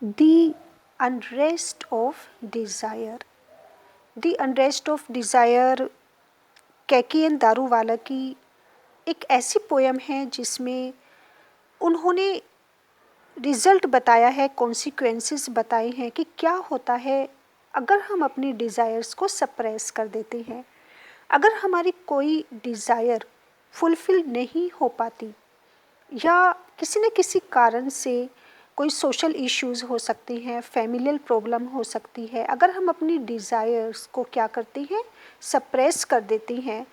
The unrest of desire. The unrest of desire कैकी दारूवाला की एक ऐसी पोयम है जिसमें उन्होंने रिजल्ट बताया है, कॉन्सिक्वेंसेस बताए हैं कि क्या होता है अगर हम अपनी डिज़ायर्स को सप्रेस कर देते हैं। अगर हमारी कोई डिज़ायर फुलफिल नहीं हो पाती या किसी न किसी कारण से कोई सोशल इश्यूज़ हो सकती हैं, फैमिलियल प्रॉब्लम हो सकती है, अगर हम अपनी डिज़ायर्स को क्या करते हैं, सप्रेस कर देते हैं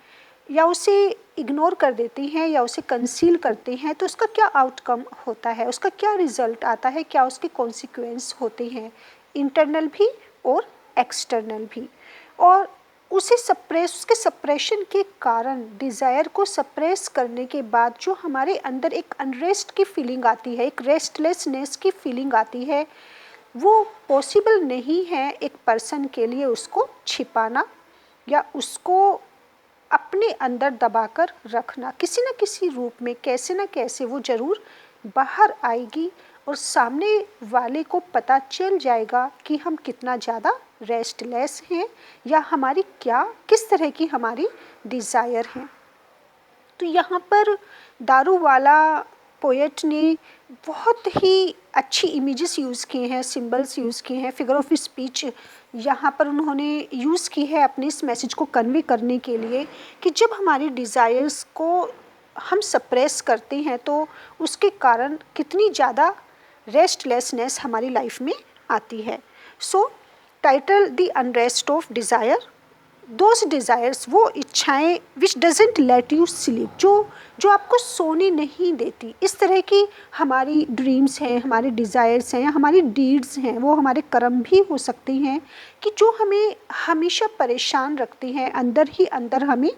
या उसे इग्नोर कर देते हैं या उसे कंसील करते हैं, तो उसका क्या आउटकम होता है, उसका क्या रिज़ल्ट आता है, क्या उसके कॉन्सिक्वेंस होते हैं, इंटरनल भी और एक्सटर्नल भी। और उसके सप्रेशन के कारण, डिज़ायर को सप्रेस करने के बाद जो हमारे अंदर एक अनरेस्ट की फीलिंग आती है, एक रेस्टलेसनेस की फीलिंग आती है, वो पॉसिबल नहीं है एक पर्सन के लिए उसको छिपाना या उसको अपने अंदर दबाकर रखना। किसी न किसी रूप में, कैसे न कैसे वो ज़रूर बाहर आएगी और सामने वाले को पता चल जाएगा कि हम कितना ज़्यादा रेस्टलेस हैं या हमारी क्या, किस तरह की हमारी डिज़ायर है। तो यहाँ पर दारूवाला पोएट ने बहुत ही अच्छी इमेजेस यूज़ किए हैं, सिंबल्स यूज़ किए हैं, फिगर ऑफ स्पीच यहाँ पर उन्होंने यूज़ की है अपने इस मैसेज को कन्वे करने के लिए कि जब हमारी डिज़ायर्स को हम सप्रेस करते हैं तो उसके कारण कितनी ज़्यादा रेस्टलेसनेस हमारी लाइफ में आती है। सो title the unrest of desire, those desires, वो इच्छाएं विच डजेंट लेट यू स्लीप, जो आपको सोने नहीं देती। इस तरह की हमारी ड्रीम्स हैं, हमारे डिज़ायर्स हैं, हमारी डीड्स हैं, वो हमारे कर्म भी हो सकती हैं कि जो हमें हमेशा परेशान रखती हैं, अंदर ही अंदर हमें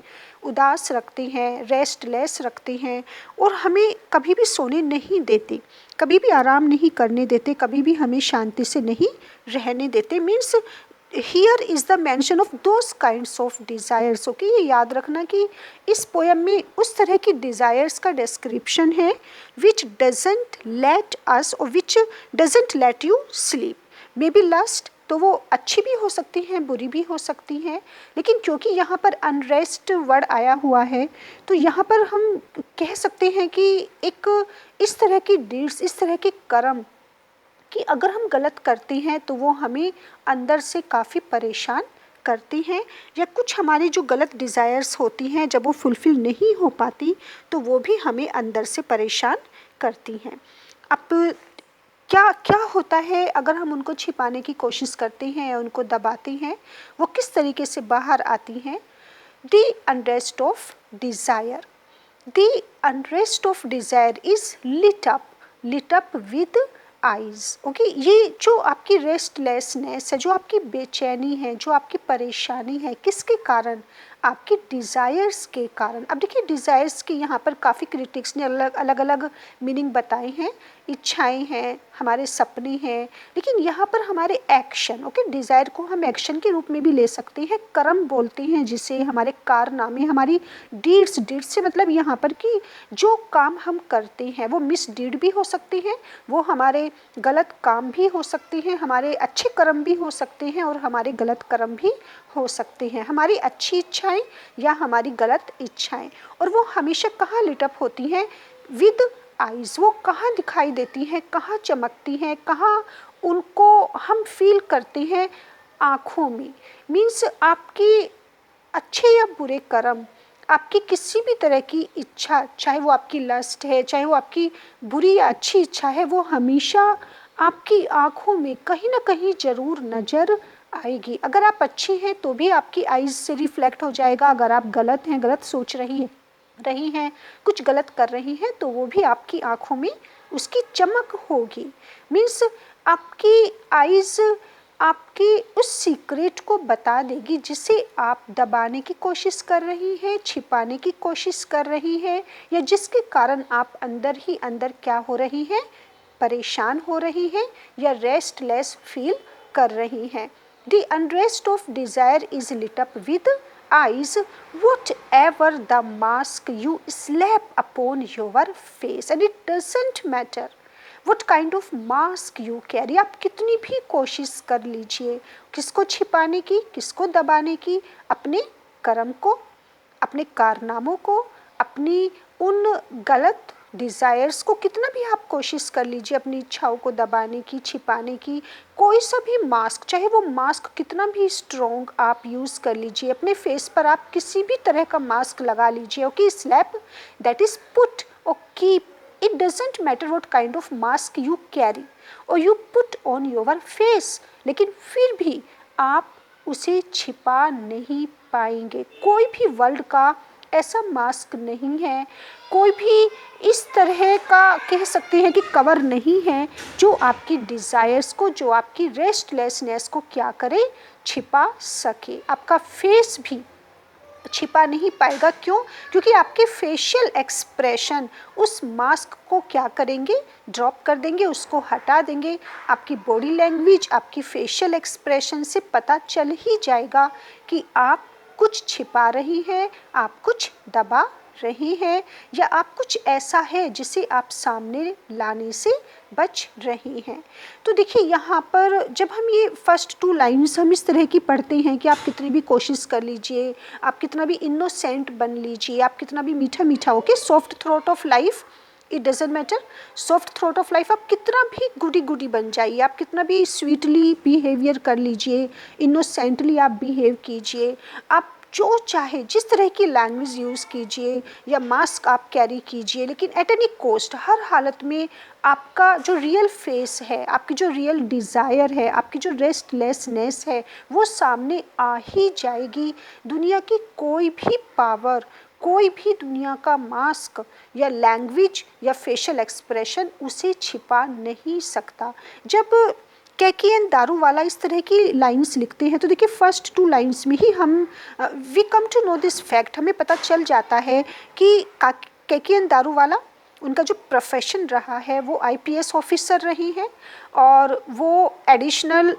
उदास रखती हैं, रेस्टलेस रखती हैं और हमें कभी भी सोने नहीं देती, कभी भी आराम नहीं करने देते, कभी भी हमें शांति से नहीं रहने देते। Means here is the mention of those kinds of desires. Okay, ये याद रखना कि इस पोएम में उस तरह की डिज़ायर्स का डिस्क्रिप्शन है विच डजेंट लेट अस और which doesn't let you sleep. Maybe lust, तो वो अच्छी भी हो सकती हैं, बुरी भी हो सकती हैं, लेकिन क्योंकि यहाँ पर अनरेस्ट वर्ड आया हुआ है तो यहाँ पर हम कह सकते हैं कि एक इस तरह की डीड्स, इस तरह के कर्म कि अगर हम गलत करते हैं तो वो हमें अंदर से काफ़ी परेशान करती हैं, या कुछ हमारी जो गलत डिज़ायर्स होती हैं जब वो फुलफ़िल नहीं हो पाती तो वो भी हमें अंदर से परेशान करती हैं। अब क्या क्या होता है अगर हम उनको छिपाने की कोशिश करते हैं या उनको दबाते हैं, वो किस तरीके से बाहर आती हैं। The unrest of desire, the unrest of desire is lit up with eyes. Okay, ये जो आपकी रेस्टलेसनेस है, जो आपकी बेचैनी है, जो आपकी परेशानी है, किसके कारण, आपकी डिज़ायर्स के कारण। अब देखिए, डिज़ायर्स की यहाँ पर काफ़ी क्रिटिक्स ने अलग अलग मीनिंग बताए हैं। इच्छाएं हैं, हमारे सपने हैं, लेकिन यहाँ पर हमारे एक्शन, ओके, डिज़ायर को हम एक्शन के रूप में भी ले सकते हैं। कर्म बोलते हैं जिसे, हमारे कारनामे, हमारी डीड्स, डीड्स से मतलब यहाँ पर कि जो काम हम करते हैं वो मिस डीड भी हो सकते हैं, वो हमारे गलत काम भी हो सकते हैं, हमारे अच्छे कर्म भी हो सकते हैं और हमारे गलत कर्म भी हो सकते हैं, हमारी अच्छी इच्छाएं या हमारी गलत इच्छाएं। और वो हमेशा कहाँ लिटअप होती हैं, विद आइज़। वो कहाँ दिखाई देती हैं, कहाँ चमकती हैं, कहाँ उनको हम फील करते हैं, आँखों में। मीन्स आपकी अच्छे या बुरे कर्म, आपकी किसी भी तरह की इच्छा, चाहे वो आपकी लस्ट है, चाहे वो आपकी बुरी या अच्छी इच्छा है, वो हमेशा आपकी आँखों में कहीं ना कहीं ज़रूर नज़र आएगी। अगर आप अच्छी हैं तो भी आपकी आइज़ से रिफ्लेक्ट हो जाएगा, अगर आप गलत हैं, गलत सोच रही हैं, कुछ गलत कर रही हैं, तो वो भी आपकी आँखों में उसकी चमक होगी। मीन्स आपकी आइज़ आपके उस सीक्रेट को बता देगी जिसे आप दबाने की कोशिश कर रही हैं, छिपाने की कोशिश कर रही हैं, या जिसके कारण आप अंदर ही अंदर क्या हो रही हैं, परेशान हो रही हैं या रेस्टलेस फील कर रही हैं। The unrest of desire is lit up with eyes whatever the mask you slap upon your face, and it doesn't matter। What kind of mask you carry. आप कितनी भी कोशिश कर लीजिए किसको छिपाने की, किसको दबाने की, अपने कर्म को, अपने कारनामों को, अपनी उन गलत डिज़ायर्स को, कितना भी आप कोशिश कर लीजिए अपनी इच्छाओं को दबाने की, छिपाने की, कोई सा भी मास्क, चाहे वो मास्क कितना भी स्ट्रॉन्ग आप यूज़ कर लीजिए, अपने फेस पर आप किसी भी तरह का मास्क लगा लीजिए, okay, slap that is put और keep, it doesn't matter what kind of mask you carry or you put on your face, लेकिन फिर भी आप उसे छिपा नहीं पाएंगे। कोई भी वर्ल्ड का ऐसा मास्क नहीं है, कोई भी इस तरह का कह सकते हैं कि कवर नहीं है जो आपकी डिज़ायर्स को, जो आपकी रेस्टलेसनेस को क्या करे, छिपा सके। आपका फेस भी छिपा नहीं पाएगा। क्यों? क्योंकि आपके फेशियल एक्सप्रेशन उस मास्क को क्या करेंगे, ड्रॉप कर देंगे, उसको हटा देंगे। आपकी बॉडी लैंग्वेज, आपकी फेशियल एक्सप्रेशन से पता चल ही जाएगा कि आप कुछ छिपा रही हैं, आप कुछ दबा रही हैं, या आप कुछ ऐसा है जिसे आप सामने लाने से बच रही हैं। तो देखिए यहाँ पर जब हम ये फर्स्ट 2 लाइन्स हम इस तरह की पढ़ते हैं कि आप कितनी भी कोशिश कर लीजिए, आप कितना भी इनोसेंट बन लीजिए, आप कितना भी मीठा मीठा होके, soft throat of life, it doesn't matter, soft throat of life, आप कितना भी गुडी गुडी बन जाइए, आप कितना भी स्वीटली बिहेवियर कर लीजिए, इनोसेंटली आप बिहेव कीजिए, आप जो चाहे जिस तरह की लैंग्वेज यूज़ कीजिए या मास्क आप कैरी कीजिए, लेकिन एट एनी कॉस्ट, हर हालत में आपका जो रियल फेस है, आपकी जो रियल डिज़ायर है, आपकी जो रेस्टलेसनेस है, वो सामने आ ही जाएगी। दुनिया की कोई भी पावर, कोई भी दुनिया का मास्क या लैंग्वेज या फेशियल एक्सप्रेशन उसे छिपा नहीं सकता। जब कैकियन दारूवाला इस तरह की लाइंस लिखते हैं तो देखिए फर्स्ट 2 लाइंस में ही हम we come to know this fact, हमें पता चल जाता है कि कैकियन दारूवाला, उनका जो प्रोफेशन रहा है वो आईपीएस ऑफिसर रही हैं, और वो एडिशनल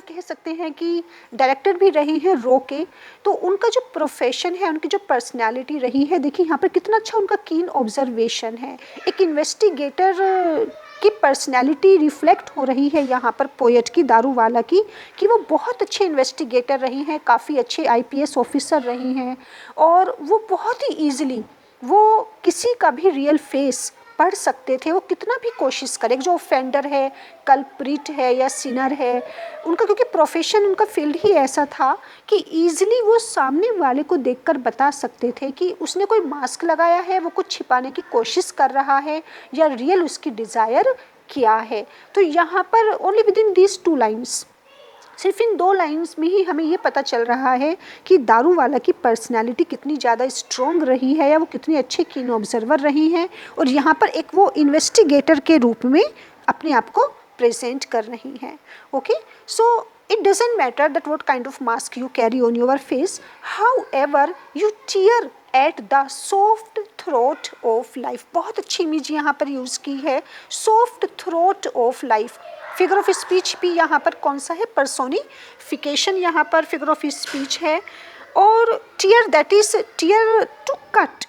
कह सकते हैं कि डायरेक्टर भी रही हैं रॉ के। तो उनका जो प्रोफेशन है, उनकी जो पर्सनालिटी रही है, देखिए यहाँ पर कितना अच्छा उनका कीन ऑब्जर्वेशन है। एक इन्वेस्टिगेटर की पर्सनालिटी रिफ्लेक्ट हो रही है यहाँ पर पोएट की, दारूवाला की, कि वो बहुत अच्छे इन्वेस्टिगेटर रही हैं, काफ़ी अच्छे आईपीएस ऑफिसर रही हैं, और वो बहुत ही ईजिली वो किसी का भी रियल फेस पढ़ सकते थे। वो कितना भी कोशिश करें, जो ऑफेंडर है, कल्प्रिट है या सिनर है, उनका क्योंकि प्रोफेशन, उनका फील्ड ही ऐसा था कि ईजिली वो सामने वाले को देखकर बता सकते थे कि उसने कोई मास्क लगाया है, वो कुछ छिपाने की कोशिश कर रहा है, या रियल उसकी डिज़ायर क्या है। तो यहाँ पर only with in these 2 lines, सिर्फ इन 2 लाइन्स में ही हमें ये पता चल रहा है कि दारूवाला की पर्सनालिटी कितनी ज़्यादा स्ट्रॉन्ग रही है, या वो कितने अच्छे कीन ऑब्जर्वर रही हैं, और यहाँ पर एक वो इन्वेस्टिगेटर के रूप में अपने आप को प्रेजेंट कर रही हैं। Okay, so it doesn't matter that what kind of mask you carry on your face, however you tear at the soft throat of life। बहुत अच्छी इमेज यहाँ पर यूज़ की है, soft throat of life। Figure of speech भी यहाँ पर कौन सा है, पर्सोनिफिकेशन यहाँ पर फिगर ऑफ स्पीच है। और tear that is tear to cut,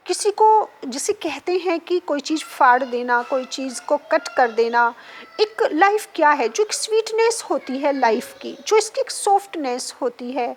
किसी को जिसे कहते हैं कि कोई चीज़ फाड़ देना, कोई चीज़ को कट कर देना। एक लाइफ क्या है, जो एक स्वीटनेस होती है लाइफ की, जो इसकी एक सॉफ्टनेस होती है,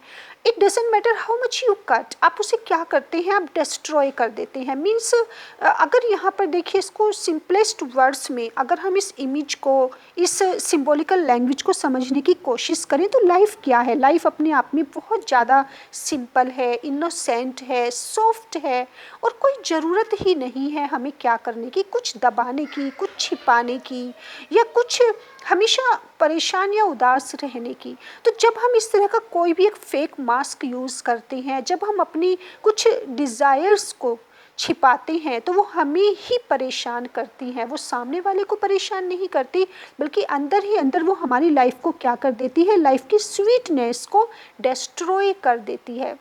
it doesn't matter how much you cut, आप उसे क्या करते हैं, आप डिस्ट्रॉय कर देते हैं। मीन्स अगर यहाँ पर देखिए इसको सिंपलेस्ट वर्ड्स में अगर हम इस इमेज को, इस सिंबॉलिकल लैंग्वेज को समझने की कोशिश करें तो लाइफ क्या है, लाइफ अपने आप में बहुत ज़्यादा सिंपल है, इनोसेंट है, सॉफ्ट है, और कोई ज़रूरत ही नहीं है हमें क्या करने की, कुछ दबाने की, कुछ छिपाने की, या कुछ हमेशा परेशान या उदास रहने की। तो जब हम इस तरह का कोई भी एक फेक मास्क यूज़ करते हैं, जब हम अपनी कुछ डिज़ायर्स को छिपाते हैं, तो वो हमें ही परेशान करती हैं, वो सामने वाले को परेशान नहीं करती, बल्कि अंदर ही अंदर वो हमारी लाइफ को क्या कर देती है, लाइफ की स्वीटनेस को डिस्ट्रॉय कर देती है।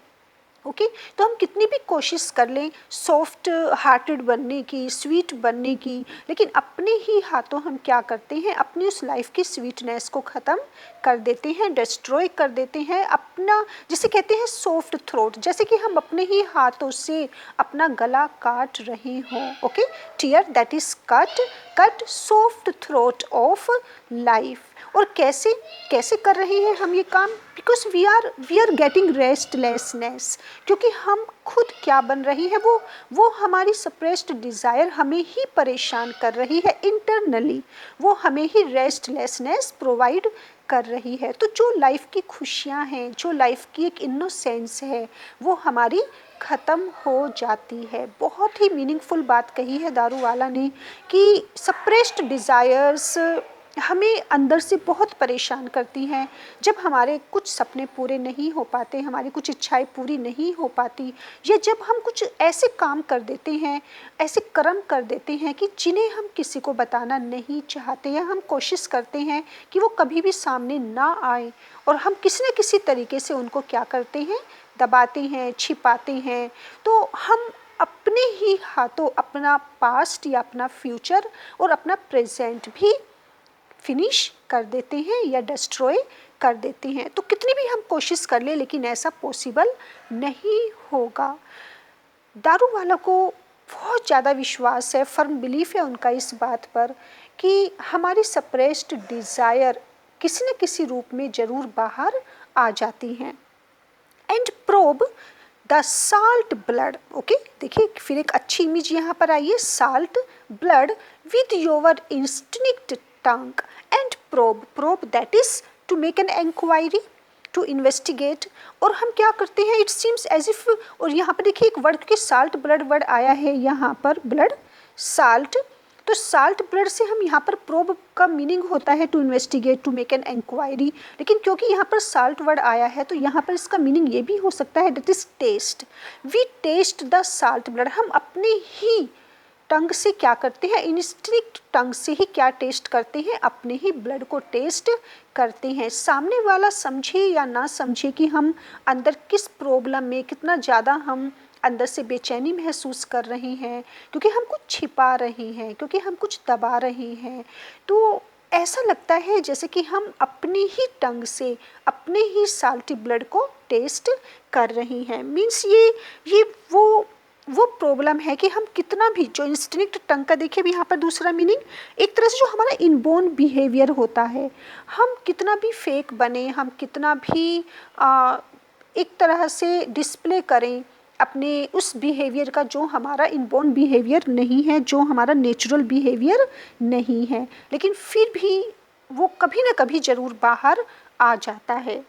ओके तो हम कितनी भी कोशिश कर लें सॉफ्ट हार्टेड बनने की, स्वीट बनने की, लेकिन अपने ही हाथों हम क्या करते हैं, अपनी उस लाइफ की स्वीटनेस को ख़त्म कर देते हैं, डिस्ट्रॉय कर देते हैं अपना, जिसे कहते हैं सॉफ्ट थ्रोट, जैसे कि हम अपने ही हाथों से अपना गला काट रहे हों। Okay tear that is cut soft throat of life. और कैसे कैसे कर रहे हैं हम ये काम, because we are getting restlessness, क्योंकि हम खुद क्या बन रही है, वो हमारी सप्रेस्ड डिज़ायर हमें ही परेशान कर रही है इंटरनली, वो हमें ही रेस्टलेसनेस प्रोवाइड कर रही है। तो जो लाइफ की खुशियाँ हैं, जो लाइफ की एक इनोसेंस है, वो हमारी ख़त्म हो जाती है। बहुत ही मीनिंगफुल बात कही है दारूवाला ने कि सप्रेस्ड डिज़ायर्स हमें अंदर से बहुत परेशान करती हैं। जब हमारे कुछ सपने पूरे नहीं हो पाते, हमारी कुछ इच्छाएं पूरी नहीं हो पाती, या जब हम कुछ ऐसे काम कर देते हैं, ऐसे कर्म कर देते हैं कि जिन्हें हम किसी को बताना नहीं चाहते, या हम कोशिश करते हैं कि वो कभी भी सामने ना आए, और हम किसी न किसी तरीके से उनको क्या करते हैं, दबाते हैं, छिपाते हैं, तो हम अपने ही हाथों अपना पास्ट या अपना फ्यूचर और अपना प्रेजेंट भी फिनिश कर देते हैं या डिस्ट्रॉय कर देते हैं। तो कितनी भी हम कोशिश कर लें, लेकिन ऐसा पॉसिबल नहीं होगा। दारूवाला को बहुत ज़्यादा विश्वास है, फर्म बिलीफ है उनका इस बात पर कि हमारी सप्रेस्ड डिज़ायर किसी न किसी रूप में ज़रूर बाहर आ जाती हैं। And probe the salt blood. Okay देखिए फिर एक अच्छी इमेज यहाँ पर आई है, salt blood with your instinct tongue and probe that is to make an inquiry, to investigate. और हम क्या करते हैं, इट सीम्स एज इफ, और यहाँ पर देखिए एक वर्ड के साल्ट ब्लड वर्ड आया है यहाँ पर, ब्लड साल्ट, तो साल्ट ब्लड से हम यहाँ पर प्रोब का मीनिंग होता है to investigate, to make an inquiry, लेकिन क्योंकि यहाँ पर साल्ट वर्ड आया है तो यहाँ पर इसका मीनिंग ये भी हो सकता है that is test. We test the salt blood, हम अपने ही टंग से क्या करते हैं, इंस्टिंक्ट टंग से ही क्या टेस्ट करते हैं, अपने ही ब्लड को टेस्ट करते हैं। सामने वाला समझे या ना समझे कि हम अंदर किस प्रॉब्लम में, कितना ज़्यादा हम अंदर से बेचैनी महसूस कर रहे हैं, क्योंकि हम कुछ छिपा रहे हैं, क्योंकि हम कुछ दबा रहे हैं, तो ऐसा लगता है जैसे कि हम अपने ही टंग से अपने ही साल्टी ब्लड को टेस्ट कर रहे हैं। मीन्स ये वो प्रॉब्लम है कि हम कितना भी, जो इंस्टिंक्ट टंग का देखिए भी यहाँ पर दूसरा मीनिंग, एक तरह से जो हमारा इनबोर्न बिहेवियर होता है, हम कितना भी फेक बने, हम कितना भी एक तरह से डिस्प्ले करें अपने उस बिहेवियर का जो हमारा इनबोर्न बिहेवियर नहीं है, जो हमारा नेचुरल बिहेवियर नहीं है, लेकिन फिर भी वो कभी ना कभी ज़रूर बाहर आ जाता है।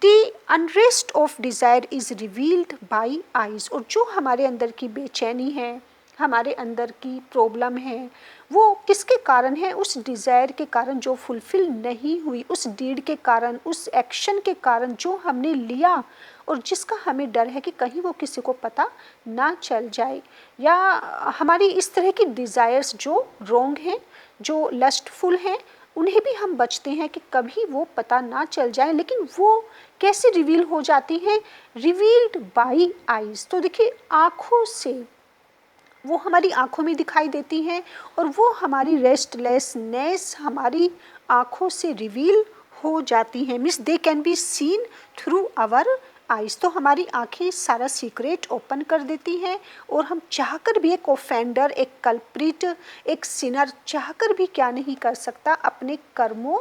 The unrest of desire is revealed by eyes। और जो हमारे अंदर की बेचैनी है, हमारे अंदर की प्रॉब्लम है, वो किसके कारण है, उस डिज़ायर के कारण जो फुलफिल नहीं हुई, उस डीड के कारण, उस एक्शन के कारण जो हमने लिया और जिसका हमें डर है कि कहीं वो किसी को पता ना चल जाए, या हमारी इस तरह की डिज़ायर्स जो रॉन्ग हैं, जो लस्टफुल हैं, उन्हें भी हम बचते हैं कि कभी वो पता ना चल जाए। लेकिन वो कैसे रिवील हो जाती हैं, रिवील्ड बाई आइज़। तो देखिए आँखों से, वो हमारी आँखों में दिखाई देती हैं, और वो हमारी रेस्टलेसनेस हमारी आँखों से रिवील हो जाती हैं। Means they can be seen through our eyes. तो हमारी आँखें सारा सीक्रेट ओपन कर देती हैं, और हम चाहकर भी, एक ऑफेंडर, एक कल्प्रिट, एक सिनर चाहकर भी क्या नहीं कर सकता, अपने कर्मों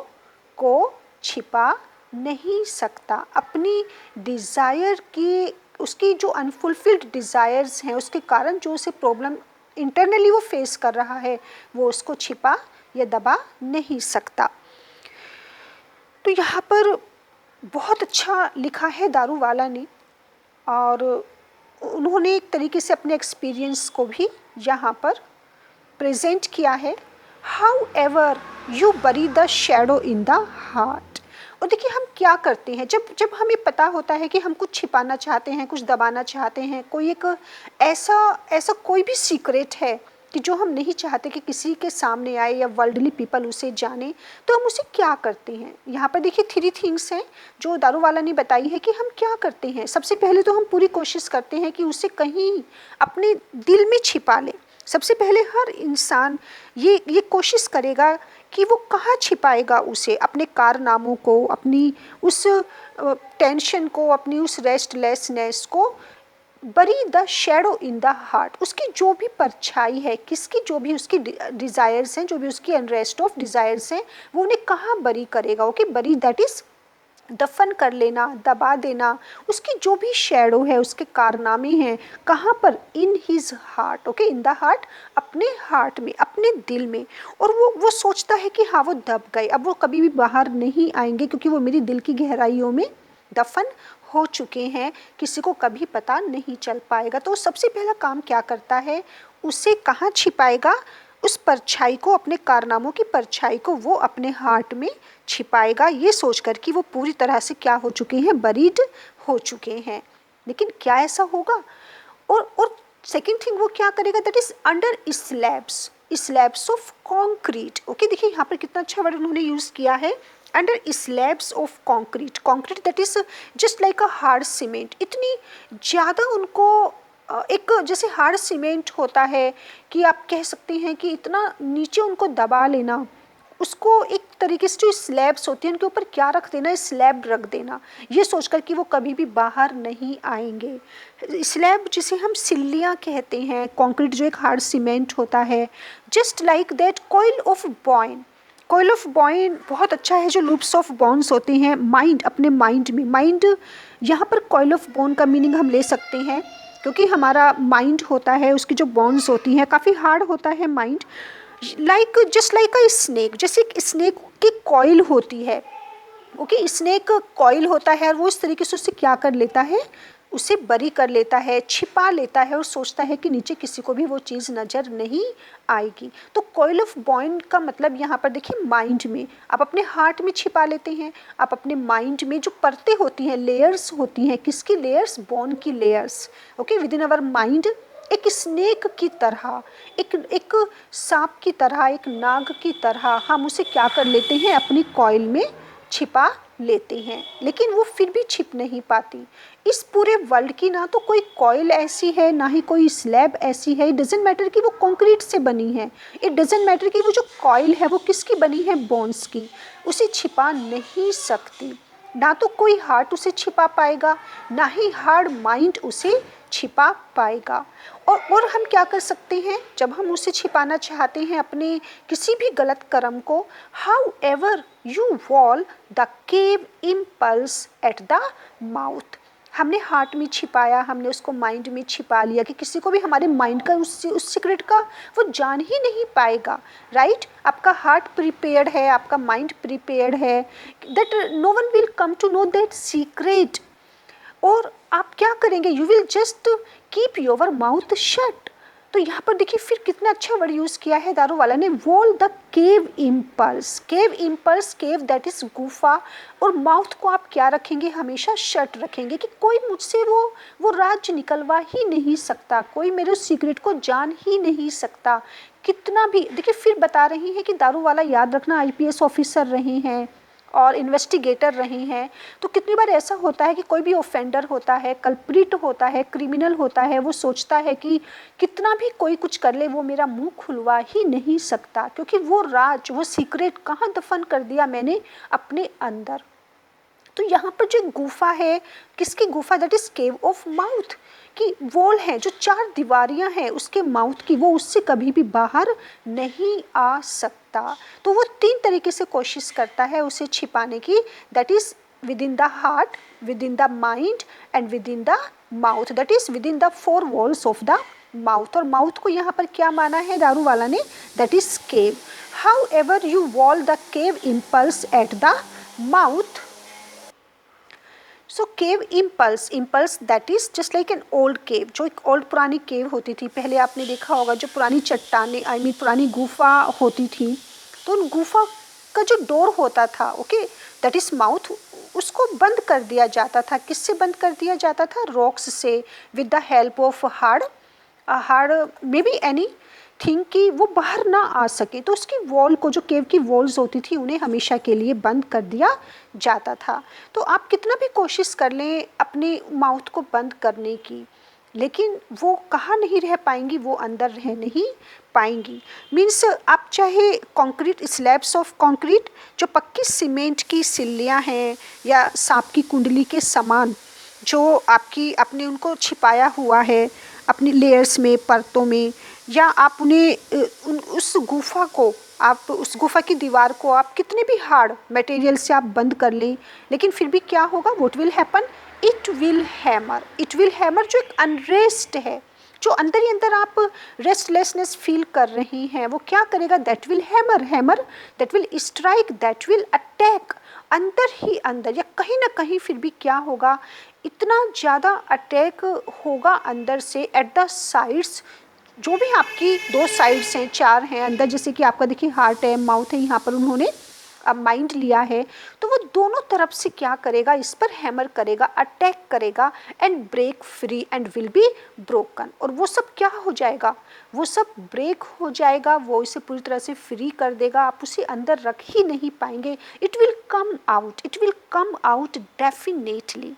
को छिपा नहीं सकता। अपनी डिज़ायर की, उसकी जो अनफुलफिल्ड डिज़ायर्स हैं, उसके कारण जो उसे प्रॉब्लम इंटरनली वो फेस कर रहा है, वो उसको छिपा या दबा नहीं सकता। तो यहाँ पर बहुत अच्छा लिखा है दारूवाला ने, और उन्होंने एक तरीके से अपने एक्सपीरियंस को भी यहाँ पर प्रेजेंट किया है। हाउ एवर यू बरी the shadow in the heart. और देखिए हम क्या करते हैं, जब हमें पता होता है कि हम कुछ छिपाना चाहते हैं, कुछ दबाना चाहते हैं, कोई एक ऐसा कोई भी सीक्रेट है कि जो हम नहीं चाहते कि किसी के सामने आए या वर्ल्डली पीपल उसे जाने, तो हम उसे क्या करते हैं। यहाँ पर देखिए 3 थिंग्स हैं जो दारू वाला ने बताई है कि हम क्या करते हैं। सबसे पहले तो हम पूरी कोशिश करते हैं कि उसे कहीं अपने दिल में छिपा लें। सबसे पहले हर इंसान ये कोशिश करेगा कि वो कहाँ छिपाएगा उसे, अपने कारनामों को, अपनी उस टेंशन को, अपनी उस रेस्टलेसनेस को। बरी the shadow in the heart, उसकी जो भी परछाई है, किसकी जो भी उसकी डिज़ायर्स हैं, जो भी उसकी अनरेस्ट ऑफ डिज़ायर्स हैं, वो उन्हें कहाँ बरी करेगा। ओके, बरी दैट इज़ दफन कर लेना, दबा देना। उसकी जो भी शेडो है, उसके कारनामे हैं, कहाँ पर, in his heart. Okay, in the heart, अपने हार्ट में, अपने दिल में। और वो सोचता है कि हाँ वो दब गए, अब वो कभी भी बाहर नहीं आएंगे क्योंकि वो मेरी दिल की गहराइयों में दफन हो चुके हैं, किसी को कभी पता नहीं चल पाएगा। तो सबसे पहला काम क्या करता है, उसे कहाँ छिपाएगा, उस परछाई को, अपने कारनामों की परछाई को वो अपने हार्ट में छिपाएगा, ये सोचकर कि वो पूरी तरह से क्या हो चुके हैं, बरीड हो चुके हैं। लेकिन क्या ऐसा होगा? और सेकेंड थिंग वो क्या करेगा, that is under slabs of concrete. Okay, देखिए यहाँ पर कितना अच्छा वर्ड उन्होंने यूज किया है, under slabs of concrete. Concrete that is just like a hard cement. इतनी ज़्यादा उनको एक जैसे हार्ड सीमेंट होता है कि आप कह सकते हैं कि इतना नीचे उनको दबा लेना, उसको एक तरीके से जो स्लैब्स होती हैं उनके ऊपर क्या रख देना, स्लैब रख देना, ये सोचकर कि वो कभी भी बाहर नहीं आएंगे। स्लैब जिसे हम सिल्लियाँ कहते हैं, कंक्रीट जो एक हार्ड सीमेंट होता है, just like that coil of bone. Coil of bone बहुत अच्छा है, जो लूप्स ऑफ बॉन्स होते हैं माइंड, अपने माइंड में। माइंड यहाँ पर कॉइल ऑफ बॉन का मीनिंग हम ले सकते हैं, क्योंकि हमारा माइंड होता है, उसकी जो बॉन्स होती हैं काफ़ी हार्ड होता है माइंड। लाइक जस्ट लाइक अ स्नेक, जैसे एक स्नेक की कॉइल होती है। ओके, स्नेक कॉइल होता है और वो इस तरीके से उससे क्या कर लेता है, उसे बरी कर लेता है, छिपा लेता है और सोचता है कि नीचे किसी को भी वो चीज़ नज़र नहीं आएगी। तो कॉइल ऑफ बॉइंड का मतलब यहाँ पर देखिए माइंड में, आप अपने हार्ट में छिपा लेते हैं, आप अपने माइंड में जो परतें होती हैं, लेयर्स होती हैं, किसकी लेयर्स, बॉन की layers. Okay, with in our mind एक स्नेक की तरह, एक सांप की तरह, एक नाग की तरह हम उसे क्या कर लेते हैं, अपनी कॉइल में छिपा लेते हैं। लेकिन वो फिर भी छिप नहीं पाती। इस पूरे वर्ल्ड की ना तो कोई कॉइल ऐसी है, ना ही कोई स्लैब ऐसी है। इट डजेंट मैटर कि वो कंक्रीट से बनी है, इट डजेंट मैटर कि वो जो कॉइल है वो किसकी बनी है, बोन्स की, उसे छिपा नहीं सकती। ना तो कोई हार्ट उसे छिपा पाएगा, ना ही हार्ड माइंड उसे छिपा पाएगा। और हम क्या कर सकते हैं जब हम उसे छिपाना चाहते हैं, अपने किसी भी गलत कर्म को, how ever you wall the cave impulse at the mouth. हमने हार्ट में छिपाया, हमने उसको माइंड में छिपा लिया कि किसी को भी हमारे माइंड का उस सीक्रेट का वो जान ही नहीं पाएगा। राइट, आपका हार्ट प्रिपेयर्ड है, आपका माइंड प्रिपेयर्ड है, that no one will come to know that secret. और आप क्या करेंगे, you will just keep your mouth shut. तो यहाँ पर देखिए फिर कितना अच्छा वर्ड यूज़ किया है दारू वाला ने, wall the cave impulse. Cave impulse, cave that is गुफा, और माउथ को आप क्या रखेंगे, हमेशा शट रखेंगे कि कोई मुझसे वो राज निकलवा ही नहीं सकता, कोई मेरे सीक्रेट को जान ही नहीं सकता। कितना भी देखिए, फिर बता रही हैं कि दारू वाला याद रखना आईपीएस ऑफिसर रहे हैं और इन्वेस्टिगेटर रहे हैं। तो कितनी बार ऐसा होता है कि कोई भी ऑफेंडर होता है, कल्प्रिट होता है, क्रिमिनल होता है, वो सोचता है कि कितना भी कोई कुछ कर ले वो मेरा मुंह खुलवा ही नहीं सकता, क्योंकि वो राज, वो सीक्रेट कहाँ दफन कर दिया मैंने, अपने अंदर। तो यहाँ पर जो गुफा है, किसकी गुफा, that is cave of mouth, की वॉल है, जो 4 दीवारियां हैं उसके माउथ की, वो उससे कभी भी बाहर नहीं आ सकता। तो वो 3 तरीके से कोशिश करता है उसे छिपाने की, that is within the heart, within the mind and within the mouth, that is within the 4 walls of the mouth. और माउथ को यहाँ पर क्या माना है दारू वाला ने, that is cave. However you wall the cave impulse at the mouth. So cave impulse, impulse that is just like an old cave, जो एक ओल्ड पुरानी केव होती थी, पहले आपने देखा होगा जो पुरानी चट्टाने, आई मीन पुरानी गुफा होती थी, तो उन गुफा का जो डोर होता था, ओके, दैट इज माउथ, उसको बंद कर दिया जाता था। किससे बंद कर दिया जाता था, रॉक्स से, with the help of hard may be any thing कि वो बाहर ना आ सके, तो उसकी वॉल को, जो केव की वॉल्स होती थी, उन्हें हमेशा के लिए बंद कर दिया जाता था। तो आप कितना भी कोशिश कर लें अपने माउथ को बंद करने की, लेकिन वो कहाँ नहीं रह पाएंगी, वो अंदर रह नहीं पाएंगी। मीन्स आप चाहे कंक्रीट, स्लैब्स ऑफ कंक्रीट, जो पक्की सीमेंट की सिल्लियाँ हैं, या सांप की कुंडली के समान जो आपकी आपने उनको छिपाया हुआ है अपनी लेयर्स में, परतों में, या आप उन्हें उस गुफा को, आप उस गुफा की दीवार को आप कितने भी हार्ड मटेरियल से आप बंद कर लें, लेकिन फिर भी क्या होगा, what will happen, it will hammer. It will hammer जो एक अनरेस्ट है, जो अंदर ही अंदर आप रेस्टलेसनेस फील कर रही हैं, वो क्या करेगा, that will hammer, hammer that will strike, that will attack, अंदर ही अंदर या कहीं ना कहीं फिर भी क्या होगा, इतना ज़्यादा अटैक होगा अंदर से एट द साइड्स, जो भी आपकी दो साइड्स हैं, चार हैं अंदर, जैसे कि आपका देखिए हार्ट है, माउथ है, यहाँ पर उन्होंने अब माइंड लिया है, तो वो दोनों तरफ से क्या करेगा, इस पर हैमर करेगा, अटैक करेगा, and break free and will be broken. और वो सब क्या हो जाएगा, वो सब ब्रेक हो जाएगा, वो इसे पूरी तरह से फ्री कर देगा, आप उसे अंदर रख ही नहीं पाएंगे। It will come out, it will come out definitely,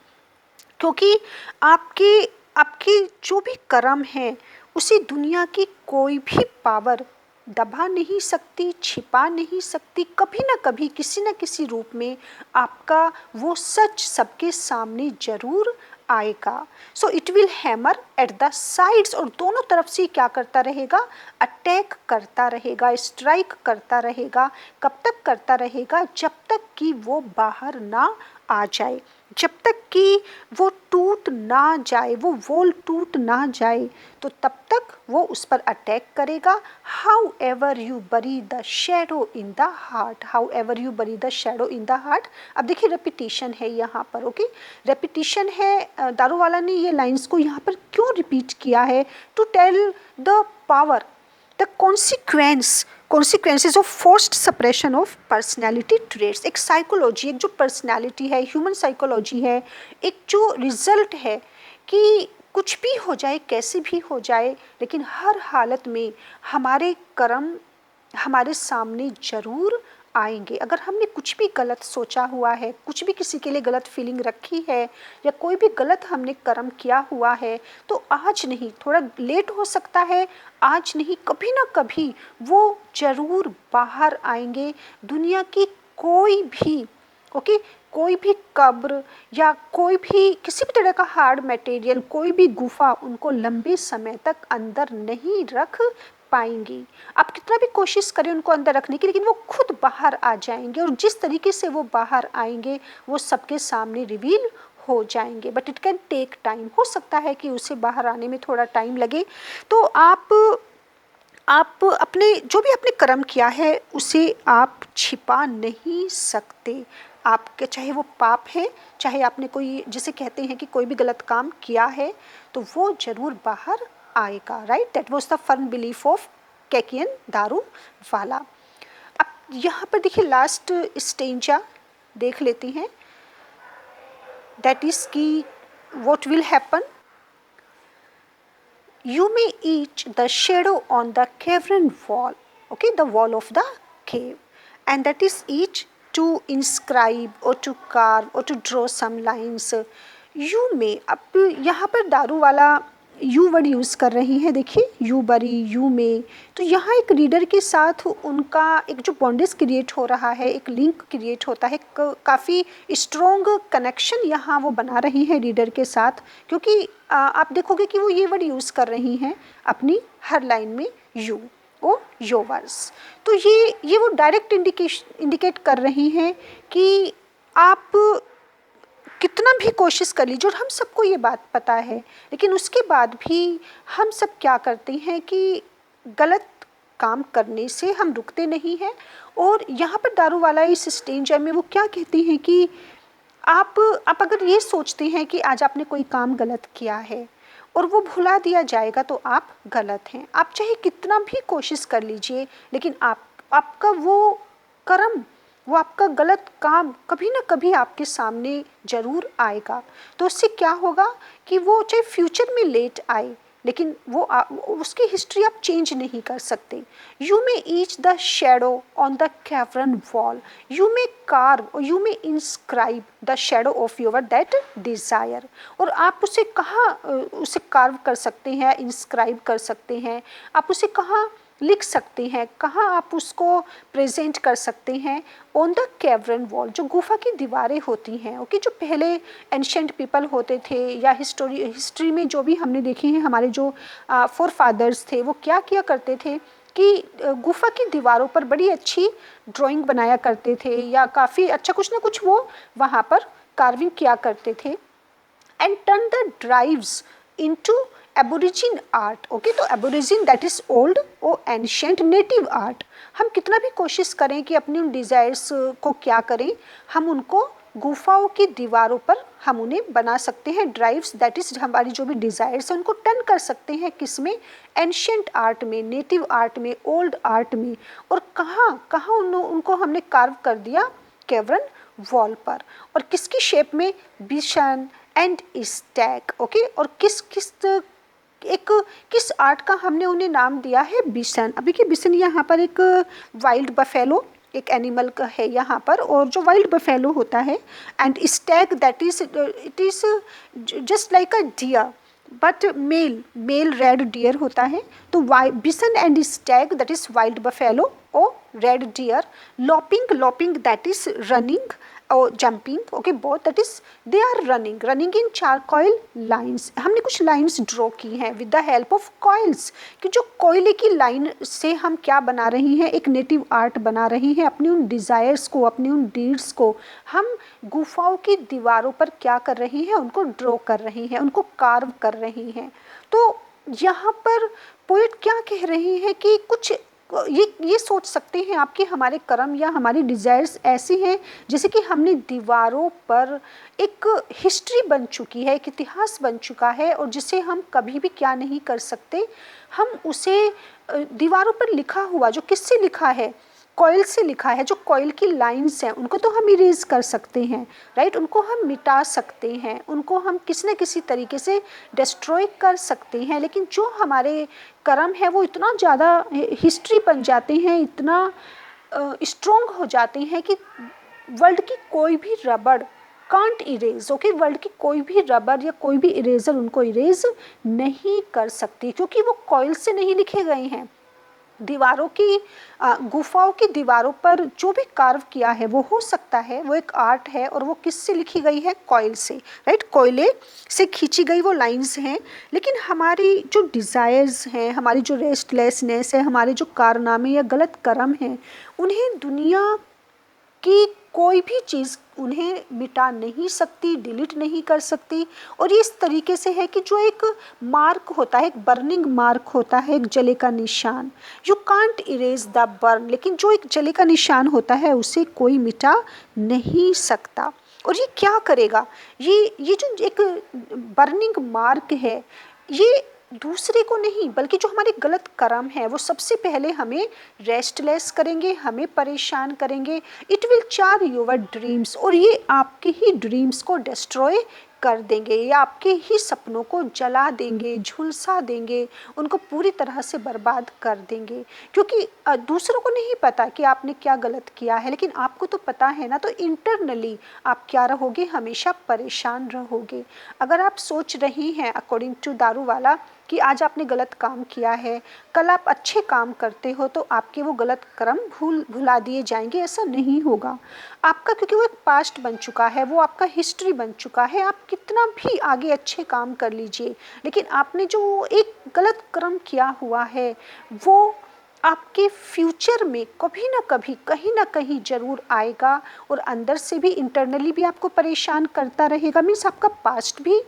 क्योंकि आपके आपके जो भी कर्म है उसे दुनिया की कोई भी पावर दबा नहीं सकती, छिपा नहीं सकती, कभी ना कभी किसी न किसी रूप में आपका वो सच सबके सामने जरूर आएगा। So it will hammer at the sides, और दोनों तरफ से क्या करता रहेगा, अटैक करता रहेगा, स्ट्राइक करता रहेगा। कब तक करता रहेगा, जब तक कि वो बाहर ना आ जाए, जब तक कि वो टूट ना जाए, वो वॉल टूट ना जाए, तो तब तक वो उस पर अटैक करेगा। हाउ एवर यू बरी the shadow in the heart, how ever you बरी the shadow in the heart. अब देखिए रेपिटेशन है यहाँ पर, ओके, रेपिटेशन है। दारूवाला ने ये लाइंस को यहाँ पर क्यों रिपीट किया है, to tell the power, the consequences of forced suppression of personality traits. एक साइकोलॉजी, एक जो पर्सनैलिटी है, ह्यूमन साइकोलॉजी है, एक जो रिजल्ट है कि कुछ भी हो जाए, कैसे भी हो जाए, लेकिन हर हालत में हमारे कर्म हमारे सामने जरूर आएंगे। अगर हमने कुछ भी गलत सोचा हुआ है, कुछ भी किसी के लिए गलत फीलिंग रखी है, या कोई भी गलत हमने कर्म किया हुआ है, तो आज नहीं, थोड़ा लेट हो सकता है, आज नहीं, कभी ना कभी वो जरूर बाहर आएंगे। दुनिया की कोई भी, ओके, कोई भी कब्र या कोई भी किसी भी तरह का हार्ड मटेरियल, कोई भी गुफा उनको लंबे समय तक अंदर नहीं रख पाएंगी। आप कितना भी कोशिश करें उनको अंदर रखने की, लेकिन वो खुद बाहर आ जाएंगे, और जिस तरीके से वो बाहर आएंगे वो सबके सामने रिवील हो जाएंगे। But it can take time, हो सकता है कि उसे बाहर आने में थोड़ा टाइम लगे। तो आप अपने जो भी आपने कर्म किया है उसे आप छिपा नहीं सकते। आपके चाहे वो पाप है, चाहे आपने कोई, जिसे कहते हैं कि कोई भी गलत काम किया है, तो वो जरूर बाहर आएगा, right. That was the firm belief of Keki Daruwalla. अब यहाँ पर देखिए लास्ट स्टेंजा देख लेते हैं, दैट इज कि what will happen, you may eat the shadow on the cavern wall, okay, the wall of the cave, and that is each to inscribe or to carve or to draw some lines. You may, अब यहाँ पर दारू वाला you word use कर रही हैं, देखिए you बरी, यू में, तो यहाँ एक रीडर के साथ उनका एक जो बॉन्डेज क्रिएट हो रहा है, एक लिंक क्रिएट होता है, काफ़ी स्ट्रॉन्ग कनेक्शन यहाँ वो बना रही हैं रीडर के साथ, क्योंकि आप देखोगे कि वो ये वर्ड यूज़ कर रही हैं अपनी हर लाइन में, यू ओ योवर्स। तो ये वो डायरेक्ट इंडिकेट कर रही हैं कि आप कितना भी कोशिश कर लीजिए, और हम सबको ये बात पता है, लेकिन उसके बाद भी हम सब क्या करते हैं कि गलत काम करने से हम रुकते नहीं हैं। और यहाँ पर दारू वाला इस स्टेंजा में वो क्या कहते हैं कि आप अगर ये सोचते हैं कि आज आपने कोई काम गलत किया है और वो भुला दिया जाएगा, तो आप गलत हैं। आप चाहे कितना भी कोशिश कर लीजिए, लेकिन आपका वो कर्म, वो आपका गलत काम कभी ना कभी आपके सामने ज़रूर आएगा। तो उससे क्या होगा कि वो चाहे फ्यूचर में लेट आए, लेकिन उसकी हिस्ट्री आप चेंज नहीं कर सकते। You may each the shadow on the cavern wall, you may curve, you may inscribe the shadow of your that desire. और आप उसे कहाँ उसे कार्व कर सकते हैं, इंस्क्राइब कर सकते हैं, आप उसे कहाँ लिख सकते हैं, कहाँ आप उसको प्रेजेंट कर सकते हैं? ऑन द कैवर्न वॉल, जो गुफा की दीवारें होती हैं। ओके, जो पहले एंशेंट पीपल होते थे या हिस्ट्री में जो भी हमने देखे हैं, हमारे जो फोर फादर्स थे, वो क्या किया करते थे कि गुफा की दीवारों पर बड़ी अच्छी ड्राइंग बनाया करते थे, या काफ़ी अच्छा कुछ ना कुछ वो वहाँ पर कार्विंग किया करते थे। And turn the drives into aborigine art. Okay, तो एबोरिजिन दैट इज ओल्ड और एंशियंट नेटिव आर्ट। हम कितना भी कोशिश करें कि अपनी उन डिज़ायर्स को क्या करें, हम उनको गुफाओं की दीवारों पर हम उन्हें बना सकते हैं। ड्राइव्स दैट इज हमारी जो भी डिज़ायर्स हैं उनको टर्न कर सकते हैं किस में? एंशियंट आर्ट में, नेटिव आर्ट में, ओल्ड आर्ट में। और कहाँ कहाँ उनको हमने कार्व कर दिया? कैवर्न वॉल पर। और किसकी शेप में? Bishan and Stag. ओके, और किस आर्ट का हमने उन्हें नाम दिया है? बिशन। अभी के बिशन यहाँ पर एक वाइल्ड बफेलो एक एनिमल का है यहाँ पर, और जो वाइल्ड बफेलो होता है। And stag that is it is just like a deer but male red deer होता है। तो bison and stag that is wild buffalo और red deer. Loping that is running और jumping. Okay, both that is they are running in charcoal lines. हमने कुछ lines draw की हैं with the help of coils, कि जो कोयले की लाइन से हम क्या बना रही हैं? एक नेटिव आर्ट बना रही हैं। अपनी उन डिज़ायर्स को, अपनी उन डीड्स को हम गुफाओं की दीवारों पर क्या कर रही हैं? उनको ड्रॉ कर रही हैं, उनको कार्व कर रही हैं। तो यहाँ पर पोएट क्या कह रहे हैं कि कुछ ये सोच सकते हैं आप कि हमारे कर्म या हमारी डिज़ायर्स ऐसी हैं जैसे कि हमने दीवारों पर एक हिस्ट्री बन चुकी है, एक इतिहास बन चुका है, और जिसे हम कभी भी क्या नहीं कर सकते, हम उसे दीवारों पर लिखा हुआ, जो किससे लिखा है? कॉइल से लिखा है। जो कॉइल की लाइंस हैं उनको तो हम इरेज कर सकते हैं, राइट, उनको हम मिटा सकते हैं, उनको हम किसी न किसी तरीके से डिस्ट्रॉय कर सकते हैं। लेकिन जो हमारे कर्म है वो इतना ज़्यादा हिस्ट्री बन जाते हैं, इतना स्ट्रॉन्ग हो जाते हैं कि वर्ल्ड की कोई भी रबड़ कांट इरेज। ओके, वर्ल्ड की कोई भी रबड़ या कोई भी इरेजर उनको इरेज नहीं कर सकती, क्योंकि वो कॉइल से नहीं लिखे गए हैं। दीवारों की गुफाओं की दीवारों पर जो भी कार्व किया है वो हो सकता है वो एक आर्ट है, और वो किससे लिखी गई है? कॉइल से, राइट, कोयले से खींची गई वो लाइंस हैं। लेकिन हमारी जो डिज़ायर्स हैं, हमारी जो रेस्टलेसनेस है, हमारे जो कारनामे या गलत कर्म हैं, उन्हें दुनिया कि कोई भी चीज़ उन्हें मिटा नहीं सकती, डिलीट नहीं कर सकती। और ये इस तरीके से है कि जो एक मार्क होता है, एक बर्निंग मार्क होता है, एक जले का निशान, you can't erase the burn, लेकिन जो एक जले का निशान होता है उसे कोई मिटा नहीं सकता। और ये क्या करेगा? ये जो एक बर्निंग मार्क है, ये दूसरे को नहीं बल्कि जो हमारे गलत कर्म है वो सबसे पहले हमें रेस्टलेस करेंगे, हमें परेशान करेंगे। इट विल चार योर ड्रीम्स, और ये आपके ही ड्रीम्स को डिस्ट्रॉय कर देंगे, या आपके ही सपनों को जला देंगे, झुलसा देंगे, उनको पूरी तरह से बर्बाद कर देंगे। क्योंकि दूसरों को नहीं पता कि आपने क्या गलत किया है, लेकिन आपको तो पता है ना। तो इंटरनली आप क्या रहोगे? हमेशा परेशान रहोगे। अगर आप सोच रही हैं अकॉर्डिंग टू दारू वाला कि आज आपने गलत काम किया है, कल आप अच्छे काम करते हो तो आपके वो गलत कर्म भुला दिए जाएंगे, ऐसा नहीं होगा आपका, क्योंकि वो एक पास्ट बन चुका है, वो आपका हिस्ट्री बन चुका है। आप कितना भी आगे अच्छे काम कर लीजिए, लेकिन आपने जो एक गलत कर्म किया हुआ है वो आपके फ्यूचर में कभी ना कभी कहीं ना कहीं ज़रूर आएगा, और अंदर से भी इंटरनली भी आपको परेशान करता रहेगा। मीन्स आपका पास्ट भी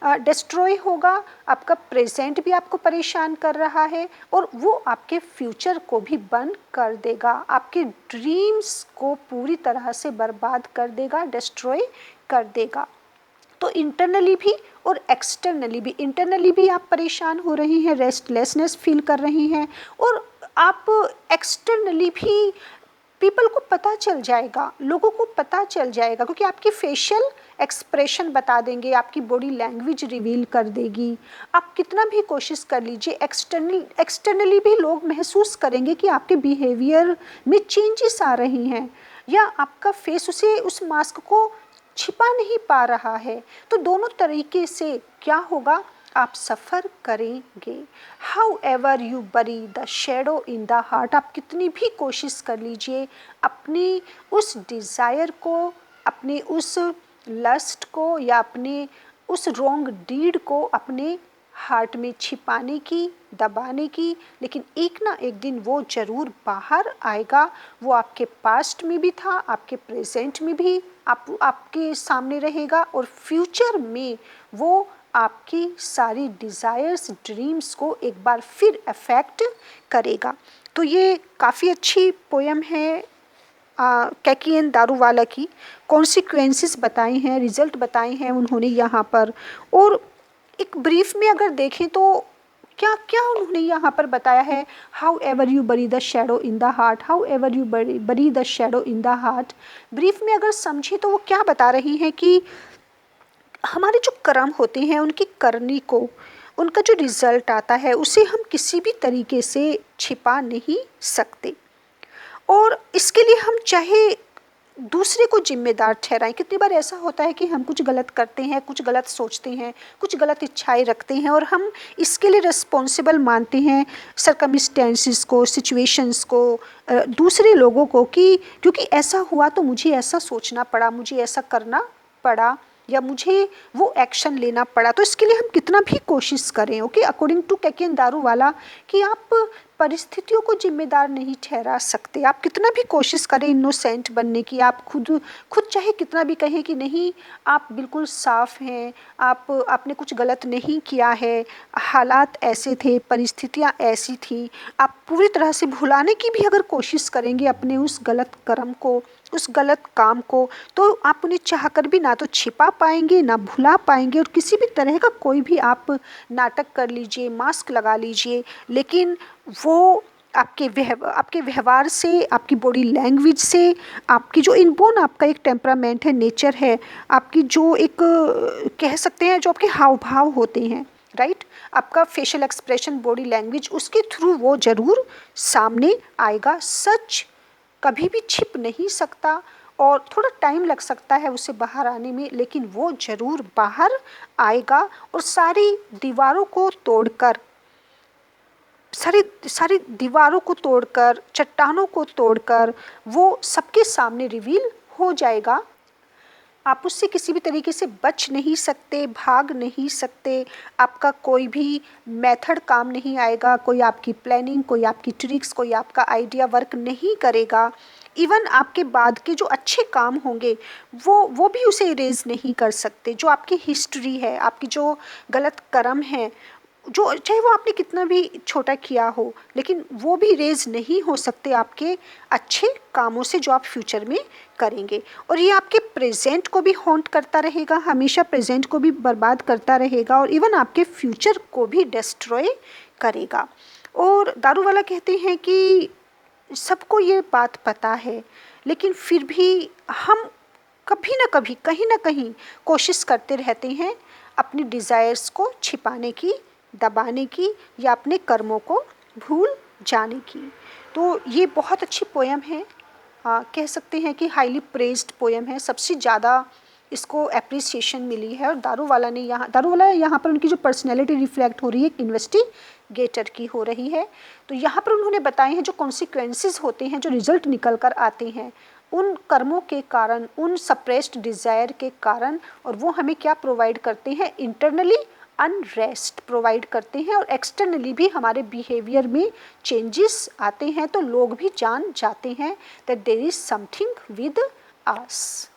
डिस्ट्रॉय होगा, आपका प्रेजेंट भी आपको परेशान कर रहा है, और वो आपके फ्यूचर को भी बंद कर देगा, आपके ड्रीम्स को पूरी तरह से बर्बाद कर देगा, डिस्ट्रॉय कर देगा। तो इंटरनली भी और एक्सटर्नली भी, इंटरनली भी आप परेशान हो रही हैं, रेस्टलेसनेस फील कर रही हैं, और आप एक्सटर्नली भी पीपल को पता चल जाएगा, लोगों को पता चल जाएगा, क्योंकि आपकी फेशियल एक्सप्रेशन बता देंगे, आपकी बॉडी लैंग्वेज रिवील कर देगी। आप कितना भी कोशिश कर लीजिए, एक्सटर्नली भी लोग महसूस करेंगे कि आपके बिहेवियर में चेंजेस आ रही हैं, या आपका फेस उस मास्क को छिपा नहीं पा रहा है। तो दोनों तरीके से क्या होगा, आप सफ़र करेंगे। हाउ एवर यू बरी the shadow in the heart, आप कितनी भी कोशिश कर लीजिए अपनी उस डिज़ायर को, अपने उस लस्ट को, या अपने उस रॉन्ग डीड को अपने हार्ट में छिपाने की, दबाने की, लेकिन एक ना एक दिन वो ज़रूर बाहर आएगा। वो आपके पास्ट में भी था, आपके प्रेजेंट में भी आपके सामने रहेगा, और फ्यूचर में वो आपकी सारी डिज़ायर्स, ड्रीम्स को एक बार फिर अफेक्ट करेगा। तो ये काफ़ी अच्छी पोयम है कैकियन दारूवाला की। कॉन्सिक्वेंसेस बताए हैं, रिजल्ट बताए हैं उन्होंने यहाँ पर। और एक ब्रीफ में अगर देखें तो क्या क्या उन्होंने यहाँ पर बताया है, हाउ एवर यू बरी the shadow in the heart, how ever you बरी the shadow in the heart. Brief में अगर समझे तो वो क्या बता रही हैं कि हमारे जो कर्म होते हैं, उनकी करनी को, उनका जो रिज़ल्ट आता है, उसे हम किसी भी तरीके से छिपा नहीं सकते, और इसके लिए हम चाहे दूसरे को जिम्मेदार ठहराएं। कितनी बार ऐसा होता है कि हम कुछ गलत करते हैं, कुछ गलत सोचते हैं, कुछ गलत इच्छाएं रखते हैं, और हम इसके लिए रिस्पॉन्सिबल मानते हैं सर्कमस्टेंसेस को, सिचुएशंस को, दूसरे लोगों को, कि क्योंकि ऐसा हुआ तो मुझे ऐसा सोचना पड़ा, मुझे ऐसा करना पड़ा, या मुझे वो एक्शन लेना पड़ा। तो इसके लिए हम कितना भी कोशिश करें, ओके, अकॉर्डिंग टू कैकियन दारूवाला, कि आप परिस्थितियों को जिम्मेदार नहीं ठहरा सकते। आप कितना भी कोशिश करें इनोसेंट बनने की, आप खुद चाहे कितना भी कहें कि नहीं आप बिल्कुल साफ़ हैं, आपने कुछ गलत नहीं किया है, हालात ऐसे थे, परिस्थितियाँ ऐसी थी, आप पूरी तरह से भुलाने की भी अगर कोशिश करेंगे अपने उस गलत कर्म को, उस गलत काम को, तो आप उन्हें चाहकर भी ना तो छिपा पाएंगे, ना भुला पाएंगे। और किसी भी तरह का कोई भी आप नाटक कर लीजिए, मास्क लगा लीजिए, लेकिन वो आपके व्यवहार से, आपकी बॉडी लैंग्वेज से, आपकी जो इनबोर्न आपका एक टेम्परामेंट है, नेचर है, आपकी जो एक कह सकते हैं जो आपके हाव भाव होते हैं, राइट, आपका फेशियल एक्सप्रेशन, बॉडी लैंग्वेज, उसके थ्रू वो ज़रूर सामने आएगा। सच कभी भी छिप नहीं सकता, और थोड़ा टाइम लग सकता है उसे बाहर आने में, लेकिन वो ज़रूर बाहर आएगा। और सारी दीवारों को तोड़कर, सारी दीवारों को तोड़कर, चट्टानों को तोड़कर वो सबके सामने रिवील हो जाएगा। आप उससे किसी भी तरीके से बच नहीं सकते, भाग नहीं सकते, आपका कोई भी मेथड काम नहीं आएगा, कोई आपकी प्लानिंग, कोई आपकी ट्रिक्स, कोई आपका आइडिया वर्क नहीं करेगा। इवन आपके बाद के जो अच्छे काम होंगे वो भी उसे इरेज नहीं कर सकते। जो आपकी हिस्ट्री है, आपकी जो गलत कर्म है, जो चाहे वो आपने कितना भी छोटा किया हो, लेकिन वो भी रेज नहीं हो सकते आपके अच्छे कामों से जो आप फ्यूचर में करेंगे। और ये आपके प्रेजेंट को भी हॉन्ट करता रहेगा, हमेशा प्रेजेंट को भी बर्बाद करता रहेगा, और इवन आपके फ्यूचर को भी डिस्ट्रॉय करेगा। और दारूवाला कहते हैं कि सबको ये बात पता है, लेकिन फिर भी हम कभी ना कभी, कहीं ना कहीं कोशिश करते रहते हैं अपनी डिज़ायर्स को छिपाने की, दबाने की, या अपने कर्मों को भूल जाने की। तो ये बहुत अच्छी पोयम है, कह सकते हैं कि हाईली प्रेज्ड पोयम है, सबसे ज़्यादा इसको अप्रिसिएशन मिली है। और दारूवाला यहाँ पर उनकी जो पर्सनैलिटी रिफ्लेक्ट हो रही है एक इन्वेस्टिगेटर की हो रही है। तो यहाँ पर उन्होंने बताए हैं जो कॉन्सिक्वेंसेस होते हैं, जो रिजल्ट निकल कर आते हैं उन कर्मों के कारण, उन सप्रेस्ड डिज़ायर के कारण, और वो हमें क्या प्रोवाइड करते हैं, इंटरनली अनरेस्ट प्रोवाइड करते हैं, और एक्सटर्नली भी हमारे बिहेवियर में चेंजेस आते हैं। तो लोग भी जान जाते हैं that there is something with us.